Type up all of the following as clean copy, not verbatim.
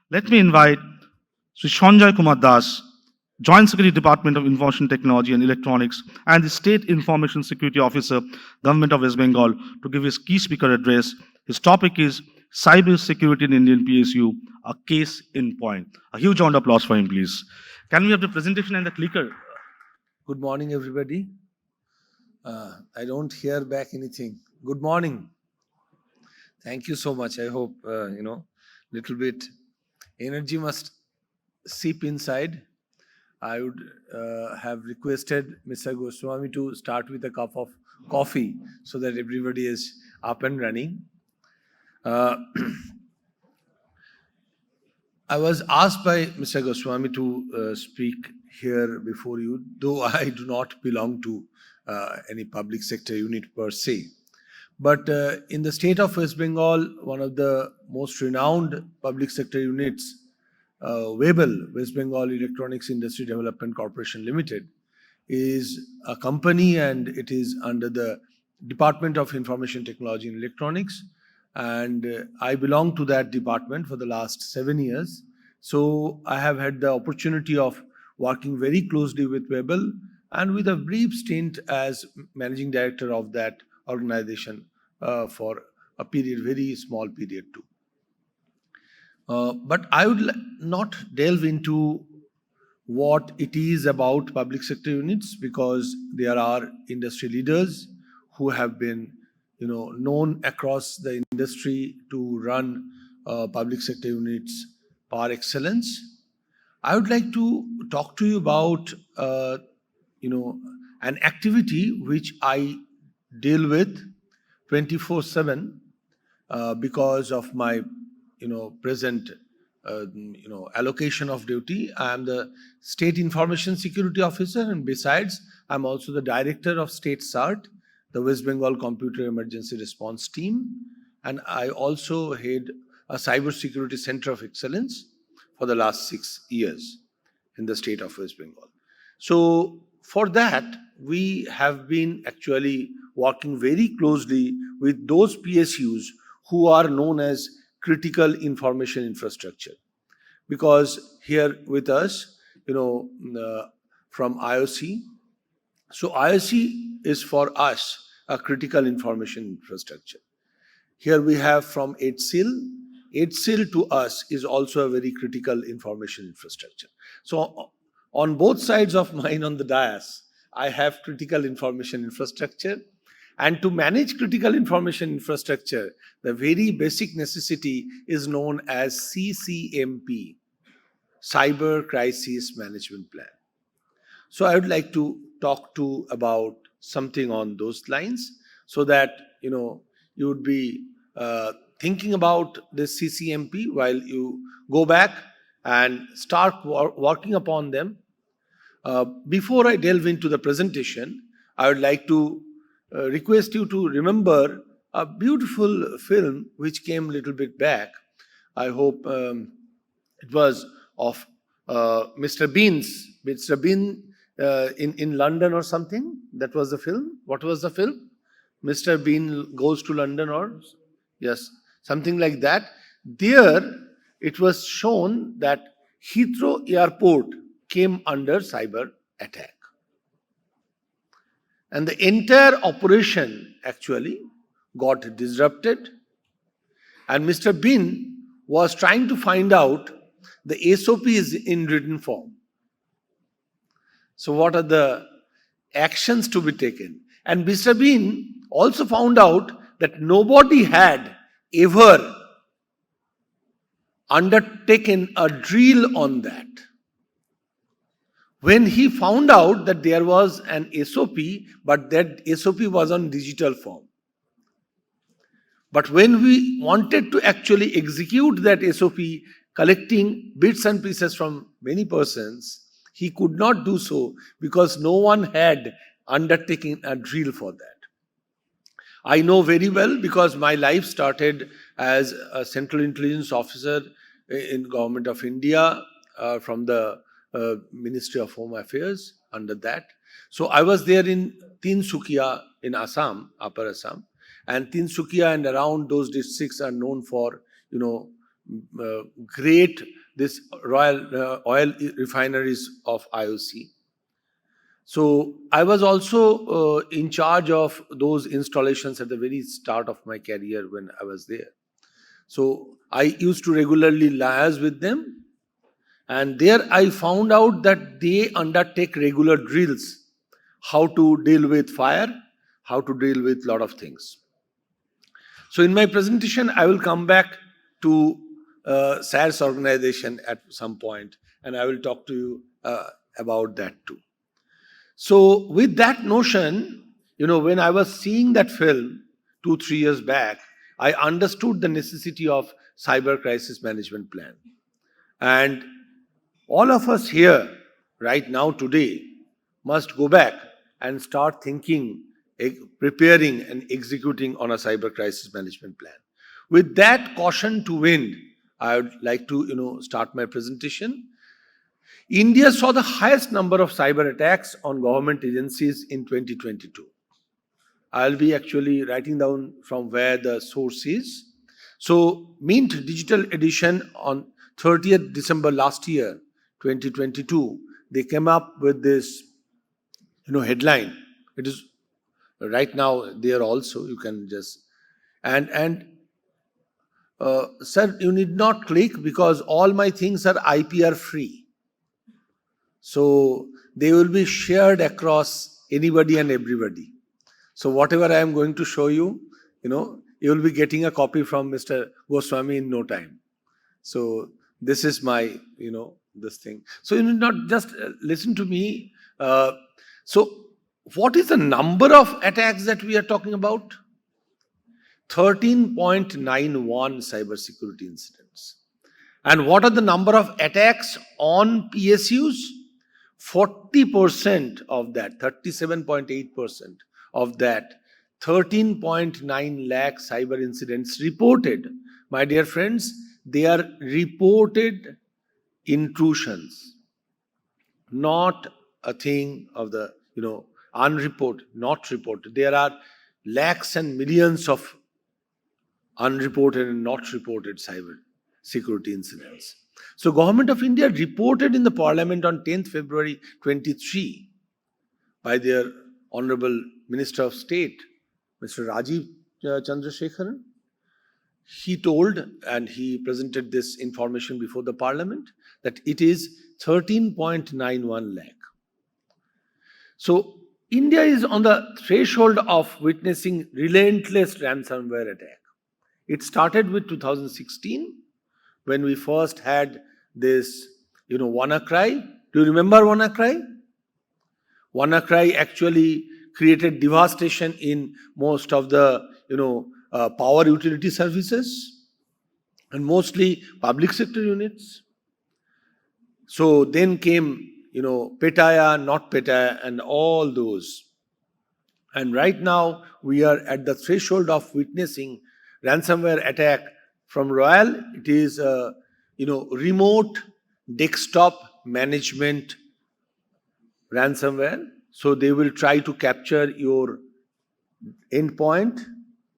Let me invite Sri Sanjay Kumar, Joint Secretary, Department of Information Technology and Electronics, and the State Information Security Officer, Government of West Bengal, to give his key speaker address. His topic is Cybersecurity in Indian PSU, a case in point. A huge round of applause for him, please. Can we have the presentation and the clicker? Good morning, everybody. I don't hear back anything. Good morning. Thank you so much. I hope, little bit energy must seep inside. I would have requested Mr. Goswami to start with a cup of coffee so that everybody is up and running. I was asked by Mr. Goswami to speak here before you, though I do not belong to any public sector unit per se. But in the state of West Bengal, one of the most renowned public sector units, WEBL, West Bengal Electronics Industry Development Corporation Limited, is a company and it is under the Department of Information Technology and Electronics. And I belong to that department for the last 7 years. So I have had the opportunity of working very closely with WEBL and with a brief stint as managing director of that organization for a period, very small period too. But I would not delve into what it is about public sector units, because there are industry leaders who have been known across the industry to run public sector units par excellence. I would like to talk to you about an activity which I deal with 24/7 because of my present allocation of duty. I am the State Information Security Officer, and besides, I'm also the Director of State CERT, the West Bengal Computer Emergency Response Team, and I also head a Cybersecurity Center of Excellence for the last 6 years in the state of West Bengal. So for that, we have been actually working very closely with those PSUs who are known as critical information infrastructure. Because here with us, from IOC, so IOC is for us a critical information infrastructure. Here we have from HCIL. HCIL to us is also a very critical information infrastructure. So on both sides of mine on the dais, I have critical information infrastructure. And to manage critical information infrastructure, the very basic necessity is known as CCMP, Cyber Crisis Management Plan. So I would like to talk about something on those lines so that you would be thinking about this CCMP while you go back and start working upon them. Before I delve into the presentation, I would like to request you to remember a beautiful film which came a little bit back. I hope it was of Mr. Bean in London or something. That was the film. What was the film? Mr. Bean Goes to London, or yes, something like that. There it was shown that Heathrow Airport came under cyber attack. And the entire operation actually got disrupted. And Mr. Bean was trying to find out the SOPs in written form. So what are the actions to be taken? And Mr. Bean also found out that nobody had ever undertaken a drill on that. When he found out that there was an SOP, but that SOP was on digital form. But when we wanted to actually execute that SOP, collecting bits and pieces from many persons, he could not do so because no one had undertaken a drill for that. I know very well because my life started as a Central Intelligence Officer in Government of India from the Ministry of Home Affairs under that. So I was there in Tinsukia in Assam, Upper Assam, and Tinsukia and around those districts are known for, great this royal oil refineries of IOC. So I was also in charge of those installations at the very start of my career when I was there. So I used to regularly liaise with them, and there I found out that they undertake regular drills, how to deal with fire, how to deal with a lot of things. So in my presentation, I will come back to SARS organization at some point, and I will talk to you about that too. So with that notion, when I was seeing that film 2-3 years back, I understood the necessity of cyber crisis management plan. And all of us here right now today must go back and start thinking, preparing and executing on a cyber crisis management plan. With that caution to wind, I would like to start my presentation. India saw the highest number of cyber attacks on government agencies in 2022. I'll be actually writing down from where the source is. So, Mint Digital Edition on 30th December last year, 2022, they came up with this, headline. It is right now there also. You can just sir, you need not click because all my things are IPR free. So they will be shared across anybody and everybody. So whatever I am going to show you, you will be getting a copy from Mr. Goswami in no time. So this is my, this thing. So you need not just listen to me. So what is the number of attacks that we are talking about? 13.91 cybersecurity incidents. And what are the number of attacks on PSUs? 40% of that, 37.8% of that, 13.9 lakh cyber incidents reported. My dear friends, they are reported intrusions, not a thing of the, unreported, not reported. There are lakhs and millions of unreported and not reported cyber security incidents. So Government of India reported in the Parliament on 10th February 23 by their Honorable Minister of State, Mr. Rajiv Chandrasekharan. He told and he presented this information before the Parliament that it is 13.91 lakh. So India is on the threshold of witnessing relentless ransomware attack. It started with 2016 when we first had this, WannaCry. Do you remember WannaCry? WannaCry actually created devastation in most of the, power utility services and mostly public sector units. So then came, Petaya, not Petaya, and all those. And right now we are at the threshold of witnessing ransomware attack from Royal. It is remote desktop management ransomware. So they will try to capture your endpoint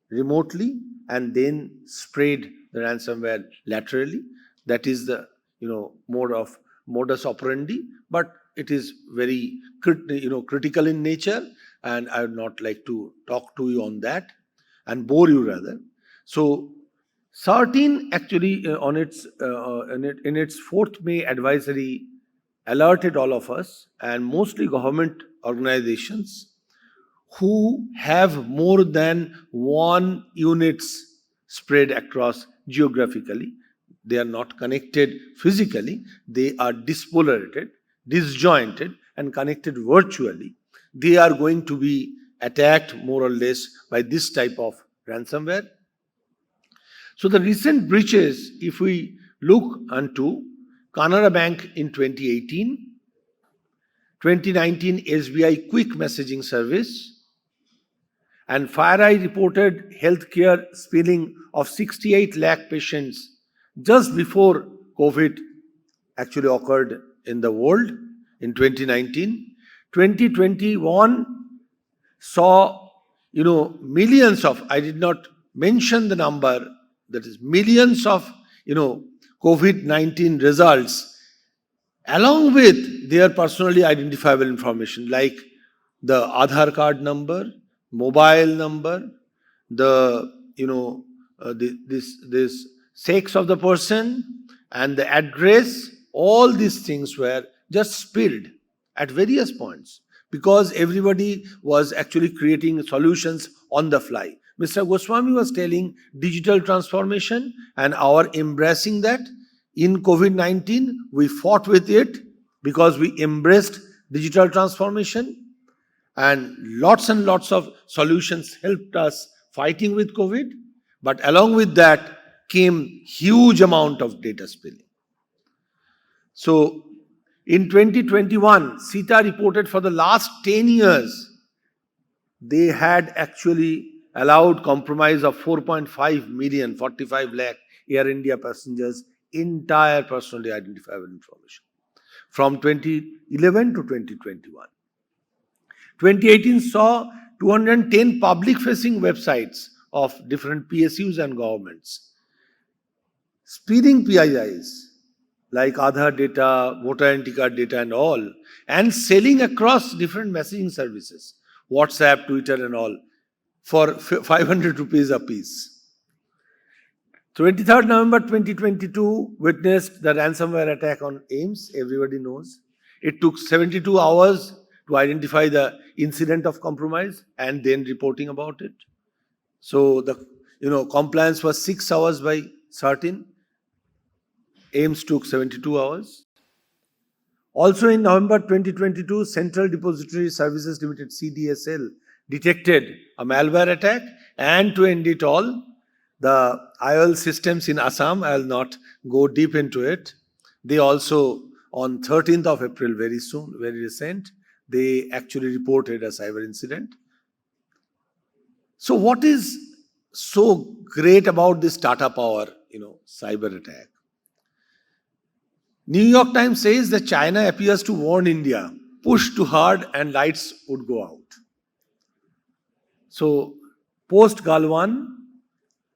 remotely and then spread the ransomware laterally. That is the mode of modus operandi, but it is very critical in nature, and I would not like to talk to you on that and bore you rather. So CERT actually on its in its 4th May advisory alerted all of us and mostly government organizations who have more than one units spread across geographically. They are not connected physically. They are dispolated, disjointed, and connected virtually. They are going to be attacked more or less by this type of ransomware. So the recent breaches, if we look unto Canara Bank in 2018, 2019 SBI Quick Messaging Service, and FireEye reported healthcare spilling of 68 lakh patients just before COVID actually occurred in the world in 2019. 2021 saw, millions of, I did not mention the number, that is millions of COVID-19 results along with their personally identifiable information like the Aadhaar card number, mobile number, the this sex of the person and the address. All these things were just spilled at various points because everybody was actually creating solutions on the fly. Mr. Goswami was telling digital transformation and our embracing that. In COVID-19, we fought with it because we embraced digital transformation, and lots of solutions helped us fighting with COVID. But along with that came huge amount of data spilling. So in 2021, CITA reported for the last 10 years, they had actually allowed compromise of 4.5 million, 45 lakh Air India passengers entire personally identifiable information from 2011 to 2021. 2018 saw 210 public-facing websites of different PSUs and governments speeding PIIs like Aadhaar data, voter identity card data and all, and selling across different messaging services, WhatsApp, Twitter and all, for 500 rupees a piece. 23rd November 2022 witnessed the ransomware attack on AIMS, everybody knows. It took 72 hours to identify the incident of compromise and then reporting about it. So the compliance was 6 hours by certain. AIMS took 72 hours. Also in November 2022, Central Depository Services Limited CDSL detected a malware attack, and to end it all, the IOL systems in Assam, I will not go deep into it. They also, on 13th of April, very soon, very recent, they actually reported a cyber incident. So what is so great about this Tata Power, cyber attack? New York Times says that China appears to warn India, push too hard and lights would go out. So post Galwan,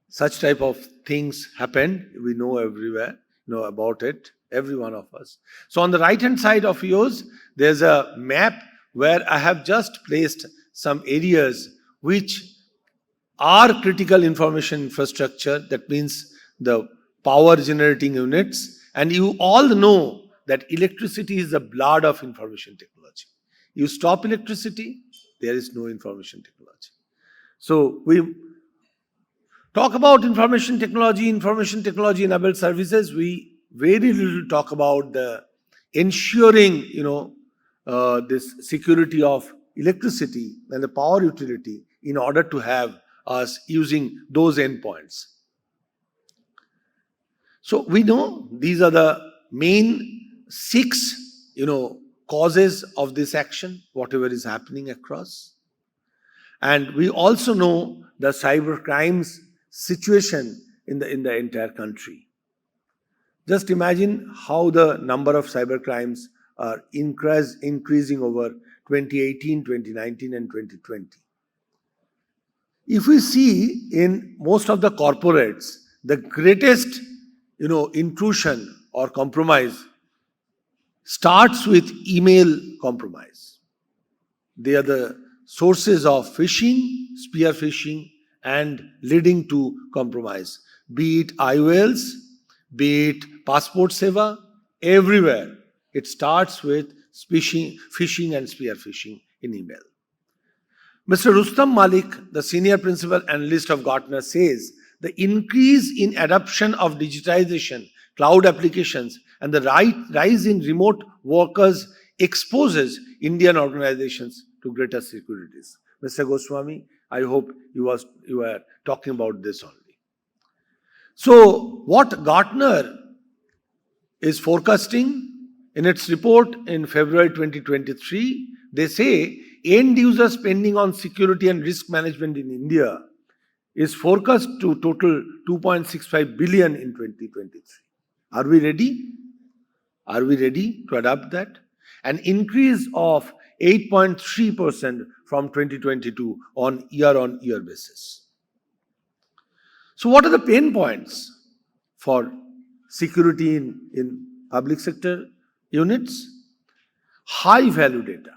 such type of things happened. We know everywhere, know about it, every one of us. So on the right hand side of yours, there's a map where I have just placed some areas which are critical information infrastructure. That means the power generating units. And you all know that electricity is the blood of information technology. You stop electricity, there is no information technology. So we talk about information technology enabled services. We very little talk about the ensuring, this security of electricity and the power utility in order to have us using those endpoints. So we know these are the main 6, causes of this action, whatever is happening across. And we also know the cyber crimes situation in the entire country. Just imagine how the number of cyber crimes are increasing over 2018, 2019 and 2020. If we see in most of the corporates, the greatest intrusion or compromise starts with email compromise. They are the sources of phishing, spear phishing, and leading to compromise. Be it IOLs, be it Passport Seva, everywhere it starts with phishing and spear phishing in email. Mr. Rustam Malik, the senior principal analyst of Gartner, says the increase in adoption of digitization, cloud applications, and the rise in remote workers exposes Indian organizations to greater securities. Mr. Goswami, I hope you were talking about this only. So what Gartner is forecasting in its report in February 2023, they say end user spending on security and risk management in India is forecast to total 2.65 billion in 2023. Are we ready? Are we ready to adopt that? An increase of 8.3% from 2022 on year-on-year basis. So what are the pain points for security in public sector units, high value data.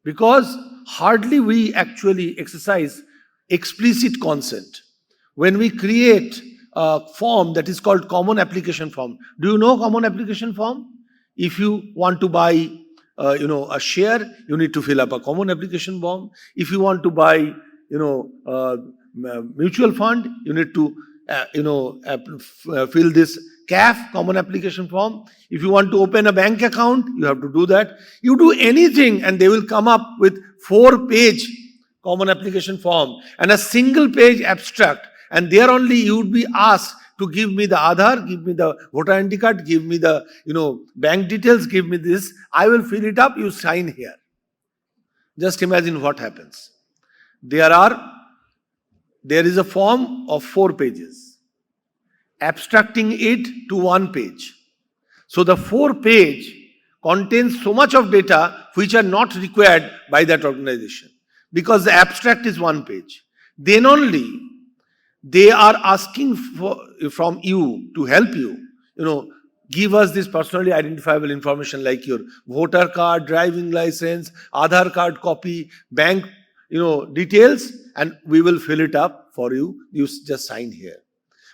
Because hardly we actually exercise explicit consent. When we create a form that is called common application form. Do you know common application form? If you want to buy a share, you need to fill up a common application form. If you want to buy mutual fund, you need to fill this CAF, common application form. If you want to open a bank account, you have to do that. You do anything and they will come up with 4-page common application form and a single page abstract, and there only you would be asked to give me the Aadhaar, give me the voter ID card, give me the bank details, give me this. I will fill it up, you sign here. Just imagine what happens. There is a form of 4 pages, abstracting it to 1 page. So the 4-page contains so much of data which are not required by that organization, because the abstract is 1 page. Then only they are asking from you to help you, give us this personally identifiable information like your voter card, driving license, Aadhaar card copy, bank details, and we will fill it up for you. You just sign here.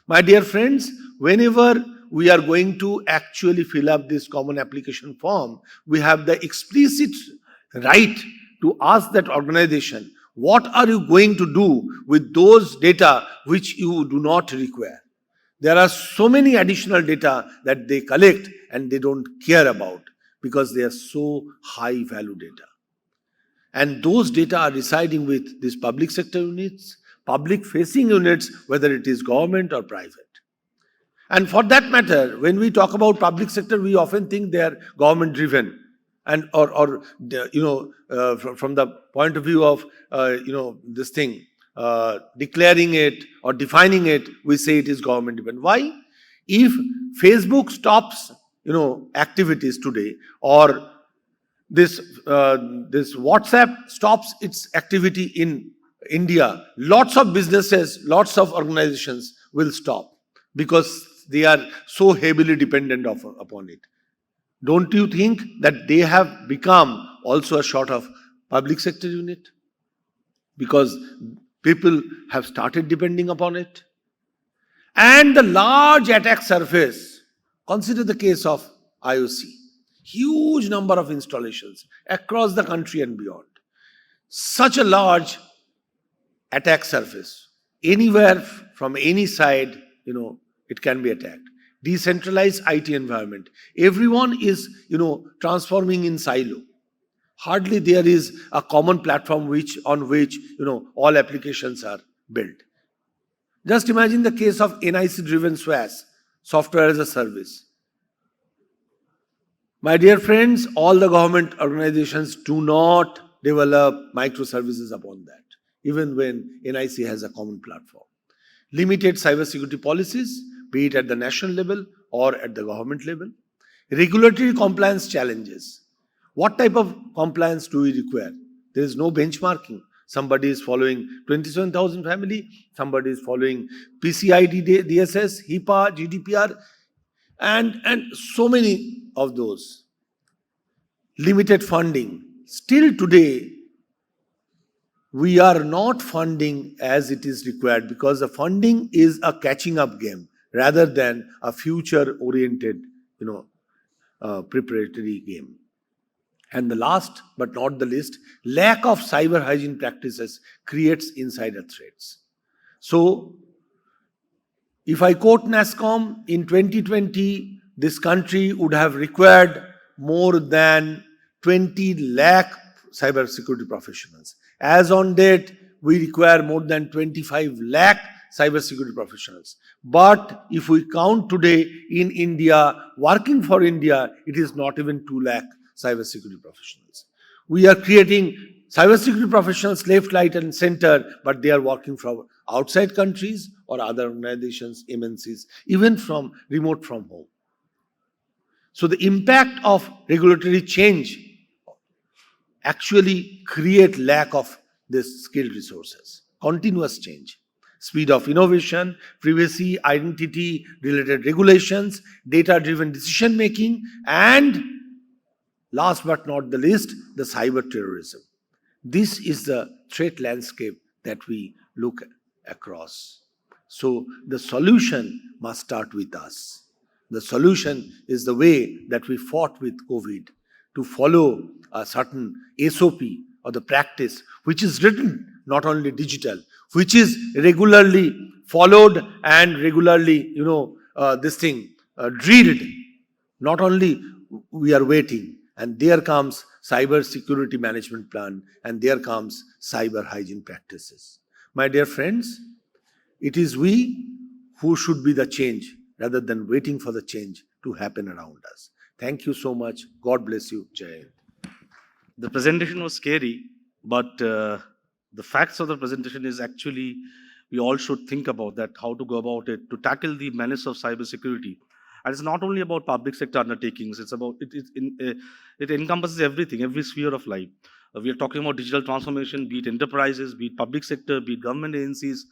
My dear friends, whenever we are going to actually fill up this common application form, we have the explicit right to ask that organization, what are you going to do with those data which you do not require? There are so many additional data that they collect and they don't care about because they are so high value data. And those data are residing with these public sector units, public facing units, whether it is government or private. And for that matter, when we talk about public sector, we often think they are government driven, and from the point of view of this thing, declaring it or defining it, we say it is government driven. Why? If Facebook stops activities today, or this WhatsApp stops its activity in India, lots of businesses, lots of organizations will stop because they are so heavily dependent upon it. Don't you think that they have become also a sort of public sector unit? Because people have started depending upon it. And the large attack surface, consider the case of IOC. Huge number of installations across the country and beyond. Such a large attack surface. Anywhere from any side, it can be attacked. Decentralized IT environment. Everyone is, transforming in silo. Hardly there is a common platform on which all applications are built. Just imagine the case of NIC-driven SWAS, software as a service. My dear friends, all the government organizations do not develop microservices upon that, even when NIC has a common platform. Limited cybersecurity policies, be it at the national level or at the government level. Regulatory compliance challenges. What type of compliance do we require? There is no benchmarking. Somebody is following 27,000 family, somebody is following PCI DSS, HIPAA, GDPR, and so many of those. Limited funding. Still today, we are not funding as it is required because the funding is a catching up game rather than a future-oriented, preparatory game. And the last but not the least, lack of cyber hygiene practices creates insider threats. So, if I quote NASSCOM, in 2020, this country would have required more than 20 lakh cybersecurity professionals. As on date, we require more than 25 lakh cybersecurity professionals. But if we count today in India, working for India, it is not even 2 lakh cybersecurity professionals. We are creating cybersecurity professionals left, right, and center, but they are working from outside countries or other organizations, MNCs, even remote from home. So the impact of regulatory change actually create lack of this skilled resources. Continuous change. speed of innovation, privacy, identity related regulations, data driven decision making, and last but not the least, the cyber terrorism. This is the threat landscape that we look across. So the solution must start with us. The solution is the way that we fought with COVID, to follow a certain SOP or the practice which is written, not only digital, which is regularly followed and regularly, drilled. Not only we are waiting, and there comes cyber security management plan, and there comes cyber hygiene practices. My dear friends, it is we who should be the change rather than waiting for the change to happen around us. Thank you so much. God bless you. Jai Hind. The presentation was scary, but the facts of the presentation is actually, we all should think about that, how to go about it, to tackle the menace of cybersecurity. And it's not only about public sector undertakings, it's about, it encompasses everything, every sphere of life. We are talking about digital transformation, be it enterprises, be it public sector, be it government agencies,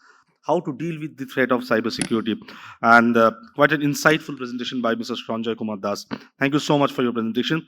how to deal with the threat of cybersecurity. And quite an insightful presentation by Mr. Sanjay Kumar Das. Thank you so much for your presentation.